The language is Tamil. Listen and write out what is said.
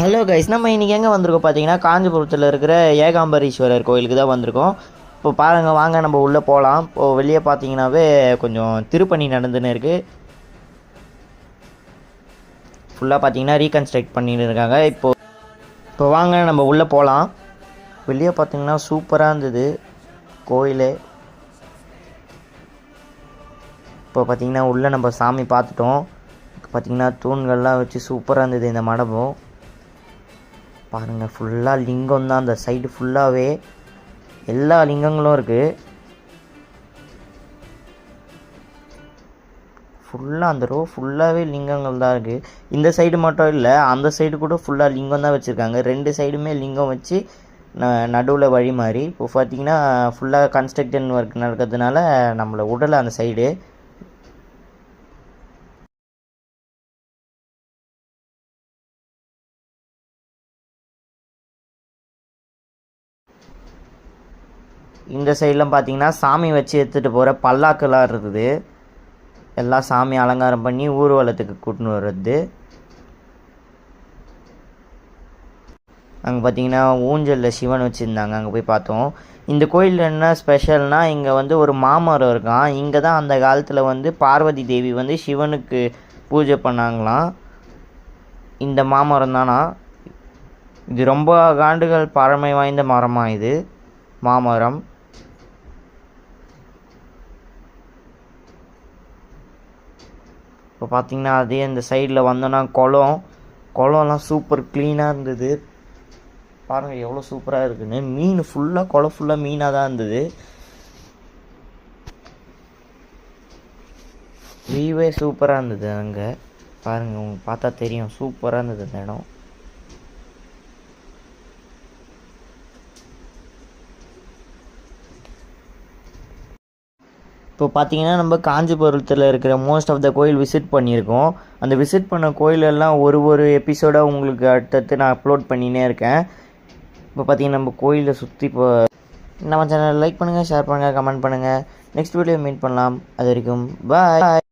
ஹலோ கைஸ், நம்ம இன்றைக்கி எங்கே வந்திருக்கோம் பார்த்தீங்கன்னா, காஞ்சிபுரத்தில் இருக்கிற ஏகாம்பரீஸ்வரர் கோயிலுக்கு தான் வந்திருக்கோம். இப்போ பாருங்கள், வாங்க நம்ம உள்ளே போகலாம். இப்போது வெளியே பார்த்தீங்கன்னாவே கொஞ்சம் திருப்பணி நடந்துன்னு இருக்குது. ஃபுல்லாக பார்த்தீங்கன்னா ரீகன்ஸ்ட்ரக்ட் பண்ணிட்டு இருக்காங்க. இப்போ வாங்க நம்ம உள்ளே போகலாம். வெளியே பார்த்தீங்கன்னா சூப்பராக இருந்தது கோயில். இப்போ பார்த்தீங்கன்னா உள்ளே நம்ம சாமி பார்த்துட்டோம். பார்த்தீங்கன்னா தூண்கள்லாம் வச்சு சூப்பராக இருந்தது இந்த மண்டபம். பாருங்கள், ஃபுல்லாக லிங்கம் தான். அந்த சைடு ஃபுல்லாகவே எல்லா லிங்கங்களும் இருக்குது. ஃபுல்லாக அந்த ரோ ஃபுல்லாகவே லிங்கங்கள் தான் இருக்குது. இந்த சைடு மட்டும் இல்லை, அந்த சைடு கூட ஃபுல்லாக லிங்கம் தான் வச்சுருக்காங்க. ரெண்டு சைடுமே லிங்கம் வச்சு நடுவில் வழி மாதிரி. இப்போ பார்த்தீங்கன்னா ஃபுல்லாக கன்ஸ்ட்ரக்ஷன் ஒர்க் நடக்கிறதுனால நம்மளை உடலை அந்த சைடு. இந்த சைடெலாம் பார்த்தீங்கன்னா சாமி வச்சு எடுத்துகிட்டு போகிற பல்லாக்கெல்லாம் இருக்குது. எல்லாம் சாமி அலங்காரம் பண்ணி ஊர்வலத்துக்கு கூட்டின்னு வர்றது. அங்கே பார்த்தீங்கன்னா ஊஞ்சலில் சிவன் வச்சுருந்தாங்க, அங்கே போய் பார்த்தோம். இந்த கோயிலில் என்ன ஸ்பெஷல்னால், இங்கே வந்து ஒரு மாமரம் இருக்கான். இங்கே தான் அந்த காலத்தில் பார்வதி தேவி சிவனுக்கு பூஜை பண்ணாங்களாம். இந்த மாமரம் தானா. இது ரொம்ப ஆண்டுகள் பழமை வாய்ந்த மரமாக இது மாமரம். இப்போ பார்த்தீங்கன்னா அதே அந்த சைடில் வந்தோன்னா குளம்லாம் சூப்பர் க்ளீனாக இருந்தது. பாருங்கள் எவ்வளோ சூப்பராக இருக்குன்னு. மீன் ஃபுல்லாக குளம் ஃபுல்லாக மீனாக தான் இருந்தது. வியூவே சூப்பராக இருந்தது. அங்கே பாருங்கள், உங்களுக்கு பார்த்தா தெரியும், சூப்பராக இருந்தது அந்த இடம். இப்போ பார்த்தீங்கன்னா நம்ம காஞ்சிபுரத்தில் இருக்கிற மோஸ்ட் ஆஃப் த கோயில் விசிட் பண்ணியிருக்கோம். அந்த விசிட் பண்ண கோயிலெல்லாம் ஒரு எபிசோடாக உங்களுக்கு அடுத்தடுத்து நான் அப்லோட் பண்ணினே இருக்கேன். இப்போ பார்த்தீங்கன்னா நம்ம கோயிலை சுற்றி இப்போ நம்ம சேனல் லைக் பண்ணுங்கள், ஷேர் பண்ணுங்கள், கமெண்ட் பண்ணுங்கள். நெக்ஸ்ட் வீடியோ மீட் பண்ணலாம். அது வரைக்கும் பாய்.